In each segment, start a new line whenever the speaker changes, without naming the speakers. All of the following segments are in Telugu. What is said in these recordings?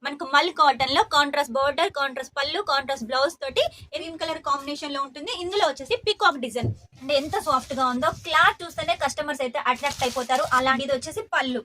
మనకు మల్ కాటన్ లో కాంట్రాస్ట్ బోర్డర్, కాంట్రాస్ట్ పళ్ళు, కాంట్రాస్ట్ బ్లౌజ్ తోటి గ్రీన్ కలర్ కాంబినేషన్ లో ఉంటుంది. ఇందులో వచ్చేసి పికాక్ డిజైన్ అంటే ఎంత సాఫ్ట్ గా ఉందో క్లాత్ చూస్తేనే కస్టమర్స్ అయితే అట్రాక్ట్ అయిపోతారు. అలాంటిది వచ్చేసి పళ్ళు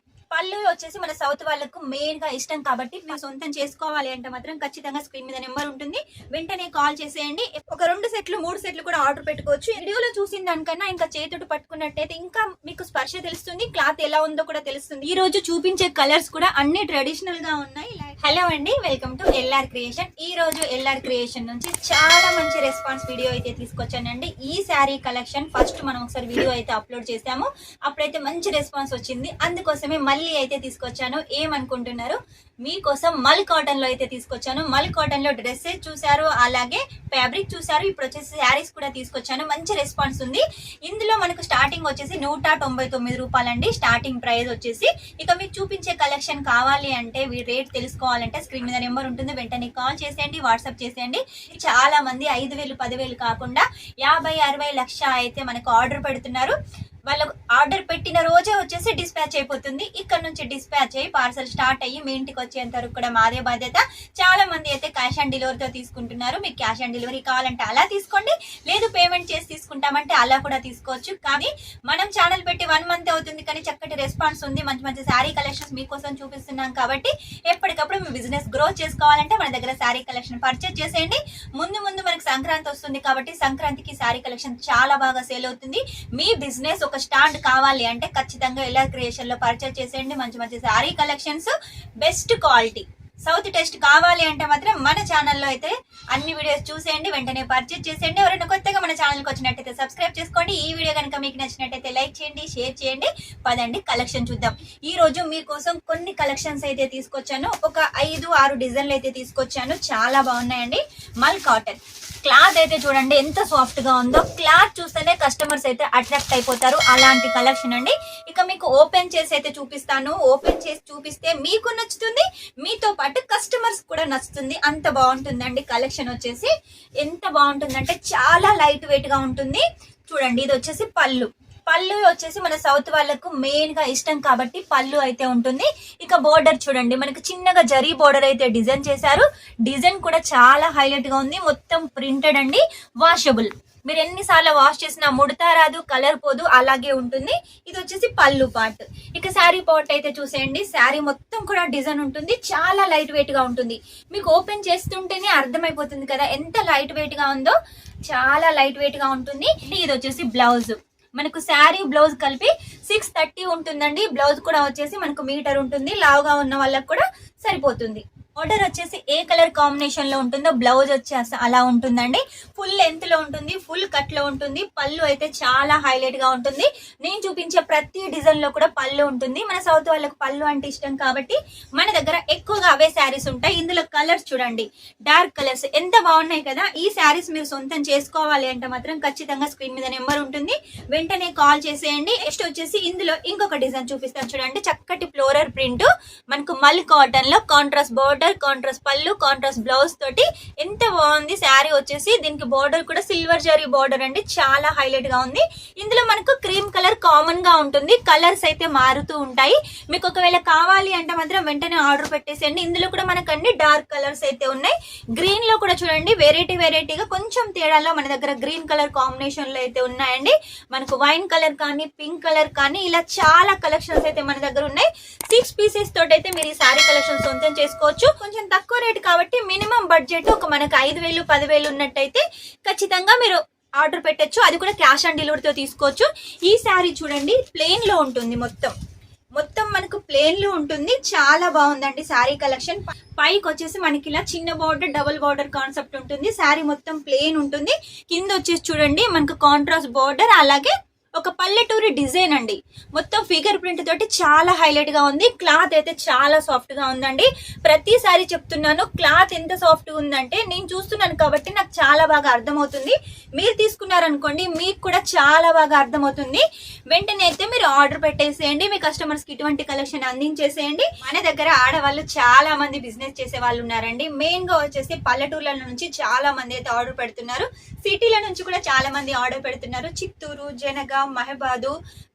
వచ్చేసి మన సౌత్ వాళ్ళకు మెయిన్ గా ఇష్టం కాబట్టి మీరు సొంతం చేసుకోవాలి అంటే మాత్రం ఖచ్చితంగా స్క్రీన్ మీద నెంబర్ ఉంటుంది, వెంటనే కాల్ చేసేయండి. ఒక 2 సెట్లు 3 సెట్లు కూడా ఆర్డర్ పెట్టుకోవచ్చు. వీడియోలో చూసిన దానికన్నా ఇంకా చేతుడు పట్టుకున్నట్టయితే ఇంకా మీకు స్పర్శ తెలుస్తుంది, క్లాత్ ఎలా ఉందో కూడా తెలుస్తుంది. ఈ రోజు చూపించే కలర్స్ కూడా అన్ని ట్రెడిషనల్ గా ఉన్నాయి. హలో అండి, వెల్కమ్ టు ఎల్ఆర్ క్రియేషన్. ఈ రోజు ఎల్ఆర్ క్రియేషన్ నుంచి చాలా మంచి రెస్పాన్స్ వీడియో అయితే తీసుకొచ్చానండి. ఈ శారీ కలెక్షన్ ఫస్ట్ మనం ఒకసారి వీడియో అయితే అప్లోడ్ చేసాము, అప్పుడైతే మంచి రెస్పాన్స్ వచ్చింది. అందుకోసమే మళ్ళీ అయితే తీసుకొచ్చాను. ఏమనుకుంటున్నారు, మీకోసం మల్ కాటన్ లో అయితే తీసుకొచ్చాను. మల్ కాటన్ లో డ్రెస్సెస్ చూసారు, అలాగే ఫ్యాబ్రిక్ చూసారు, ఇప్పుడు వచ్చేసి శారీస్ కూడా తీసుకొచ్చాను. మంచి రెస్పాన్స్ ఉంది. ఇందులో మనకు స్టార్టింగ్ వచ్చేసి 199 రూపాయలండి స్టార్టింగ్ ప్రైస్ వచ్చేసి. ఇక మీకు చూపించే కలెక్షన్ కావాలి అంటే రేట్ తెలుసుకోవాలంటే స్క్రీన్ మీద నెంబర్ ఉంటుంది, వెంటనే కాల్ చేసేయండి, వాట్సాప్ చేసేయండి. చాలా మంది 5,000 10,000 కాకుండా 50 60 లక్ష అయితే మనకు ఆర్డర్ పెడుతున్నారు. వాళ్ళకు ఆర్డర్ పెట్టిన రోజే వచ్చేసి డిస్పాచ్ అయిపోతుంది. ఇక్కడ నుంచి డిస్పాచ్ అయ్యి పార్సల్ స్టార్ట్ అయ్యి మీ ఇంటికి వచ్చేంత వరకు కూడా మాదే బాధ్యత. చాలా మంది అయితే క్యాష్ ఆన్ డెలివరీతో తీసుకుంటున్నారు. మీకు క్యాష్ ఆన్ డెలివరీ కావాలంటే అలా తీసుకోండి, లేదు పేమెంట్ చేసి తీసుకుంటామంటే అలా కూడా తీసుకోవచ్చు. కానీ మనం ఛానల్ పెట్టి 1 మంత్ అవుతుంది, కానీ చక్కటి రెస్పాన్స్ ఉంది. మంచి మంచి శారీ కలెక్షన్స్ మీకోసం చూపిస్తున్నాం కాబట్టి ఎప్పటికప్పుడు మీ బిజినెస్ గ్రో చేసుకోవాలంటే మన దగ్గర శారీ కలెక్షన్ పర్చేజ్ చేసేయండి. ముందు మనకు సంక్రాంతి వస్తుంది కాబట్టి సంక్రాంతికి శారీ కలెక్షన్ చాలా బాగా సేల్ అవుతుంది. మీ బిజినెస్ ఒక స్టాండ్ కావాలి అంటే ఖచ్చితంగా ఎల్ఆర్ క్రియేషన్ లో పర్చేజ్ చేసేయండి. మంచి మంచి sari collections, best quality, south test కావాలి అంటే మాత్రం మన ఛానల్లో అయితే అన్ని వీడియోస్ చూసేయండి, వెంటనే పర్చేజ్ చేసేయండి. ఎవరైనా కొత్తగా మన ఛానల్కి వచ్చినట్టయితే సబ్స్క్రైబ్ చేసుకోండి. ఈ వీడియో కనుక మీకు నచ్చినట్టయితే లైక్ చేయండి, షేర్ చేయండి. పదండి కలెక్షన్ చూద్దాం. ఈ రోజు మీకోసం కొన్ని కలెక్షన్స్ అయితే తీసుకొచ్చాను. ఒక 5-6 డిజైన్లు అయితే తీసుకొచ్చాను. చాలా బాగున్నాయండి. మల్ కాటన్ క్లాత్ అయితే చూడండి ఎంత సాఫ్ట్ గా ఉందో, క్లాత్ చూస్తేనే కస్టమర్స్ అయితే అట్రాక్ట్ అయిపోతారు. అలాంటి కలెక్షన్ అండి. ఇక మీకు ఓపెన్ చేసి అయితే చూపిస్తాను. ఓపెన్ చేసి చూపిస్తే మీకు నచ్చుతుంది, మీతో పాటు కస్టమర్స్ కూడా నచ్చుతుంది. అంత బాగుంటుందండి కలెక్షన్ వచ్చేసి. ఎంత బాగుంటుందంటే చాలా లైట్ వెయిట్ గా ఉంటుంది. చూడండి, ఇది వచ్చేసి పళ్ళు వచ్చేసి మన సౌత్ వాళ్ళకు మెయిన్ గా ఇష్టం కాబట్టి పళ్ళు అయితే ఉంటుంది. ఇక బోర్డర్ చూడండి, మనకి చిన్నగా జరీ బోర్డర్ అయితే డిజైన్ చేశారు. డిజైన్ కూడా చాలా హైలైట్ గా ఉంది. మొత్తం ప్రింటెడ్ అండి, వాషబుల్. మీరు ఎన్నిసార్లు వాష్ చేసినా ముడతా రాదు, కలర్ పోదు, అలాగే ఉంటుంది. ఇది వచ్చేసి పళ్ళు పార్ట్. ఇక శారీ పార్ట్ అయితే చూసేయండి. శారీ మొత్తం కూడా డిజైన్ ఉంటుంది, చాలా లైట్ వెయిట్ గా ఉంటుంది. మీకు ఓపెన్ చేస్తుంటేనే అర్థమైపోతుంది కదా ఎంత లైట్ వెయిట్ గా ఉందో. చాలా లైట్ వెయిట్ గా ఉంటుంది. ఇది వచ్చేసి బ్లౌజ్. మనకు శారీ బ్లౌజ్ కలిపి 630 ఉంటుందండి. బ్లౌజ్ కూడా వచ్చేసి మనకు మీటర్ ఉంటుంది. లావుగా ఉన్న వాళ్ళకి కూడా సరిపోతుంది. ఆర్డర్ వచ్చేసి ఏ కలర్ కాంబినేషన్ లో ఉంటుందో బ్లౌజ్ వచ్చేసి అలా ఉంటుందండి. ఫుల్ లెంత్ లో ఉంటుంది, ఫుల్ కట్ లో ఉంటుంది. పళ్ళు అయితే చాలా హైలైట్ గా ఉంటుంది. నేను చూపించే ప్రతి డిజైన్ లో కూడా పళ్ళు ఉంటుంది. మన సౌత్ వాళ్ళకు పళ్ళు అంటే ఇష్టం కాబట్టి మన దగ్గర ఎక్కువగా అవే శారీస్ ఉంటాయి. ఇందులో కలర్స్ చూడండి, డార్క్ కలర్స్ ఎంత బాగున్నాయి కదా. ఈ శారీస్ మీరు సొంతం చేసుకోవాలి అంటే మాత్రం ఖచ్చితంగా స్క్రీన్ మీద నెంబర్ ఉంటుంది, వెంటనే కాల్ చేసేయండి. నెక్స్ట్ వచ్చేసి ఇందులో ఇంకొక డిజైన్ చూపిస్తాను చూడండి. చక్కటి ఫ్లోరల్ ప్రింట్, మనకు మల్ కాటన్ లో కాంట్రాస్ట్ బోర్డర్, కాంట్రాస్ట్ పళ్ళు, కాంట్రాస్ట్ బ్లౌజ్ తోటి ఎంత బాగుంది. శారీ వచ్చేసి దీనికి బోర్డర్ కూడా సిల్వర్ జరీ బోర్డర్ అండి, చాలా హైలైట్ గా ఉంది. ఇందులో మనకు క్రీమ్ కలర్ కామన్ గా ఉంటుంది. కలర్స్ అయితే మారుతూ ఉంటాయి. మీకు ఒకవేళ కావాలి అంటే మాత్రం వెంటనే ఆర్డర్ పెట్టేసేయండి. ఇందులో కూడా మనకు అన్ని డార్క్ కలర్స్ అయితే ఉన్నాయి. గ్రీన్ లో కూడా చూడండి వెరైటీగా కొంచెం తేడాలో మన దగ్గర గ్రీన్ కలర్ కాంబినేషన్ లో అయితే ఉన్నాయండి. మనకు వైన్ కలర్ కానీ, పింక్ కలర్ కానీ, ఇలా చాలా కలెక్షన్స్ అయితే మన దగ్గర ఉన్నాయి. 6 పీసెస్ తోటి అయితే మీరు ఈ శారీ కలెక్షన్ సొంతం చేసుకోవచ్చు. కొంచెం తక్కువ రేట్ కాబట్టి మినిమం బడ్జెట్ ఒక మనకు 5,000 10,000 ఉన్నట్టయితే ఖచ్చితంగా మీరు ఆర్డర్ పెట్టచ్చు. అది కూడా క్యాష్ ఆన్ డెలివరీతో తీసుకోవచ్చు. ఈ శారీ చూడండి ప్లెయిన్ లో ఉంటుంది, మొత్తం మనకు ప్లెయిన్ లో ఉంటుంది. చాలా బాగుందండి శారీ కలెక్షన్. పైకి వచ్చేసి మనకి ఇలా చిన్న బార్డర్, డబుల్ బార్డర్ కాన్సెప్ట్ ఉంటుంది. శారీ మొత్తం ప్లెయిన్ ఉంటుంది. కింద వచ్చేసి చూడండి మనకు కాంట్రాస్ట్ బార్డర్, అలాగే ఒక పల్లెటూరి డిజైన్ అండి. మొత్తం ఫిగర్ ప్రింట్ తోటి చాలా హైలైట్ గా ఉంది. క్లాత్ అయితే చాలా సాఫ్ట్ గా ఉందండి. ప్రతిసారి చెప్తున్నాను, క్లాత్ ఎంత సాఫ్ట్ గా ఉందంటే నేను చూస్తున్నాను కాబట్టి నాకు చాలా బాగా అర్థమవుతుంది. మీరు తీసుకున్నారనుకోండి మీకు కూడా చాలా బాగా అర్థమవుతుంది. వెంటనే అయితే మీరు ఆర్డర్ పెట్టేసేయండి. మీ కస్టమర్స్ కి ఇటువంటి కలెక్షన్ అందించేసేయండి. మన దగ్గర ఆడవాళ్ళు చాలా మంది బిజినెస్ చేసే వాళ్ళు ఉన్నారండి. మెయిన్ గా వచ్చేసి పల్లెటూర్ల నుంచి చాలా మంది అయితే ఆర్డర్ పెడుతున్నారు. సిటీల నుంచి కూడా చాలా మంది ఆర్డర్ పెడుతున్నారు. చిత్తూరు, జనగా,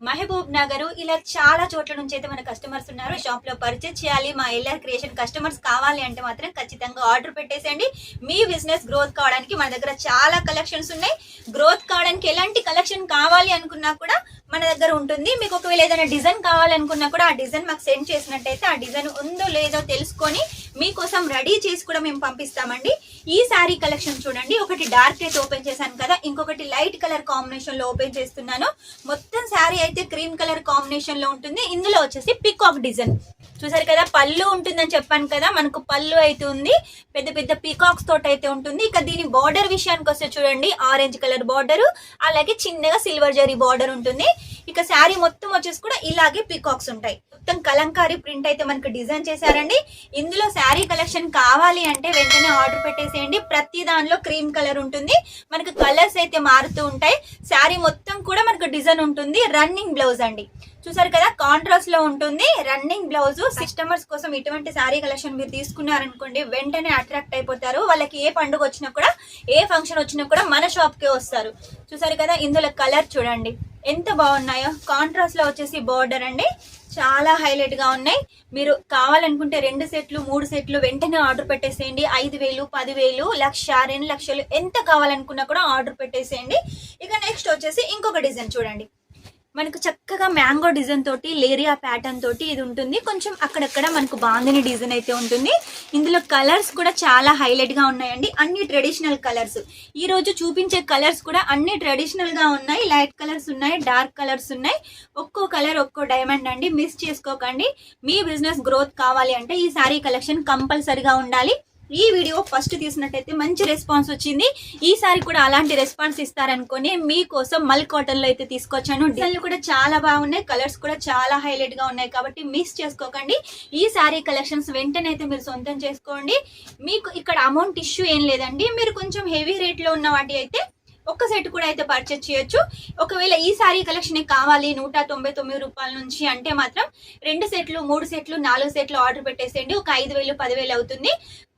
మహబూబ్ నగర్ ఇలా చాలా చోట్ల నుంచి అయితే మన కస్టమర్స్ ఉన్నారు. షాప్ లో పర్చేజ్ చేయాలి, మా ఎల్ఆర్ క్రియేషన్ కస్టమర్స్ కావాలి అంటే మాత్రం ఖచ్చితంగా ఆర్డర్ పెట్టేసేయండి. మీ బిజినెస్ గ్రోత్ కావడానికి మన దగ్గర చాలా కలెక్షన్స్ ఉన్నాయి. గ్రోత్ కావడానికి ఎలాంటి కలెక్షన్ కావాలి అనుకున్నా కూడా మన దగ్గర ఉంటుంది. మీకు ఒకవేళ ఏదైనా డిజైన్ కావాలనుకున్నా కూడా ఆ డిజైన్ మాకు సెండ్ చేసినట్టయితే ఆ డిజైన్ ఉందో లేదో తెలుసుకొని మీకోసం రెడీ చేసి కూడా మేము పంపిస్తామండి. ఈ శారీ కలెక్షన్ చూడండి, ఒకటి డార్క్ అయితే ఓపెన్ చేశాను కదా, ఇంకొకటి లైట్ కలర్ కాంబినేషన్ లో ఓపెన్ చేస్తున్నాను. మొత్తం శారీ అయితే క్రీమ్ కలర్ కాంబినేషన్ లో ఉంటుంది. ఇందులో వచ్చేసి పికాక్ డిజైన్ చూసారు కదా, పళ్ళు ఉంటుందని చెప్పాను కదా, మనకు పళ్ళు అయితే ఉంది, పెద్ద పెద్ద పీకాక్స్ తోటి అయితే ఉంటుంది. ఇక దీని బార్డర్ విషయానికి వస్తే చూడండి, ఆరెంజ్ కలర్ బార్డర్, అలాగే చిన్నగా సిల్వర్ జరీ బార్డర్ ఉంటుంది. ఇక శారీ మొత్తం వచ్చేసి కూడా ఇలాగే పీకాక్స్ ఉంటాయి. మొత్తం కలంకారీ ప్రింట్ అయితే మనకు డిజైన్ చేశారండి. ఇందులో శారీ కలెక్షన్ కావాలి అంటే వెంటనే ఆర్డర్ పెట్టేసేయండి. ప్రతి దానిలో క్రీమ్ కలర్ ఉంటుంది, మనకు కలర్స్ అయితే మారుతూ ఉంటాయి. శారీ మొత్తం కూడా మనకు డిజైన్ ఉంటుంది. రన్నింగ్ బ్లౌజ్ అండి, చూసారు కదా, కాంట్రాస్ట్ లో ఉంటుంది రన్నింగ్ బ్లౌజ్. కస్టమర్స్ కోసం ఇటువంటి శారీ కలెక్షన్ మీరు తీసుకున్నారనుకోండి వెంటనే అట్రాక్ట్ అయిపోతారు. వాళ్ళకి ఏ పండుగ వచ్చినా కూడా ఏ ఫంక్షన్ వచ్చినా కూడా మన షాప్ కే వస్తారు. చూసారు కదా, ఇందులో కలర్ చూడండి ఎంత బాగున్నాయో. కాంట్రాస్ట్ లో వచ్చేసి బార్డర్ అండి, చాలా హైలైట్ గా ఉన్నాయి. మీరు కావాలనుకుంటే 2 సెట్లు 3 సెట్లు వెంటనే ఆర్డర్ పెట్టేసేయండి. 5,000 10,000 1,00,000 2 లక్షలు ఎంత కావాలనుకున్నా కూడా ఆర్డర్ పెట్టేసేయండి. ఇక నెక్స్ట్ వచ్చేసి ఇంకొక డిజైన్ చూడండి, మనకు చక్కగా మ్యాంగో డిజైన్ తోటి లేరియా ప్యాటర్న్ తోటి ఇది ఉంటుంది. కొంచెం అక్కడక్కడ మనకు బాందిని డిజైన్ అయితే ఉంటుంది. ఇందులో కలర్స్ కూడా చాలా హైలైట్ గా ఉన్నాయండి, అన్ని ట్రెడిషనల్ కలర్స్. ఈ రోజు చూపించే కలర్స్ కూడా అన్ని ట్రెడిషనల్ గా ఉన్నాయి. లైట్ కలర్స్ ఉన్నాయి, డార్క్ కలర్స్ ఉన్నాయి. ఒక్కో కలర్ ఒక్కో డైమండ్ అండి, మిస్ చేసుకోకండి. మీ బిజినెస్ గ్రోత్ కావాలి అంటే ఈ శారీ కలెక్షన్ కంపల్సరిగా ఉండాలి. ఈ వీడియో ఫస్ట్ తీసినట్టయితే మంచి రెస్పాన్స్ వచ్చింది. ఈసారి కూడా అలాంటి రెస్పాన్స్ ఇస్తారనుకొని మీకోసం మల్ కాటన్ లో అయితే తీసుకొచ్చాను. డిజైన్లు కూడా చాలా బాగున్నాయి, కలర్స్ కూడా చాలా హైలైట్ గా ఉన్నాయి. కాబట్టి మిస్ చేసుకోకండి. ఈ శారీ కలెక్షన్స్ వెంటనే అయితే మీరు సొంతం చేసుకోండి. మీకు ఇక్కడ అమౌంట్ ఇష్యూ ఏం లేదండి. మీరు కొంచెం హెవీ రేట్ లో ఉన్న వాటి అయితే ఒక్క సెట్ కూడా అయితే పర్చేజ్ చేయొచ్చు. ఒకవేళ ఈ శారీ కలెక్షన్ కావాలి 199 రూపాయల నుంచి అంటే మాత్రం 2 సెట్లు 3 సెట్లు 4 సెట్లు ఆర్డర్ పెట్టేసేయండి. ఒక 5,000 10,000 అవుతుంది.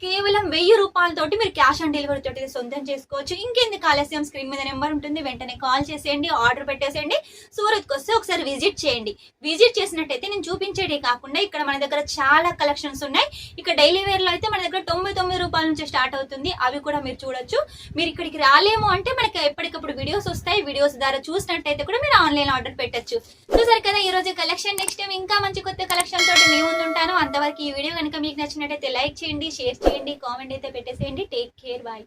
కేవలం 1,000 రూపాయలతోటి మీరు క్యాష్ ఆన్ డెలివరీ తోటి సొంతం చేసుకోవచ్చు. ఇంకెందుకు ఆలస్యం, స్క్రీన్ మీద నెంబర్ ఉంటుంది, వెంటనే కాల్ చేసేయండి, ఆర్డర్ పెట్టేసేయండి. సూరత్కి వస్తే ఒకసారి విజిట్ చేయండి. విజిట్ చేసినట్టయితే నేను చూపించేదే కాకుండా ఇక్కడ మన దగ్గర చాలా కలెక్షన్స్ ఉన్నాయి. ఇక డైలీ వేర్ లో అయితే మన దగ్గర 99 రూపాయల నుంచి స్టార్ట్ అవుతుంది, అవి కూడా మీరు చూడొచ్చు. మీరు ఇక్కడికి రాలేము అంటే మనకి ఎప్పటికప్పుడు వీడియోస్ వస్తాయి, వీడియోస్ ద్వారా చూసినట్టయితే కూడా మీరు ఆన్లైన్ ఆర్డర్ పెట్టచ్చు. చూసారు కదా ఈ రోజు కలెక్షన్. నెక్స్ట్ టైం ఇంకా మంచి కొత్త కలెక్షన్ తోటి మీ ముందు ఉంటాను. అంతవరకు ఈ వీడియో కనుక మీకు నచ్చినట్టయితే లైక్ చేయండి, షేర్ చేయండి, కామెంట్ అయితే పెట్టేసేయండి. Take care, bye.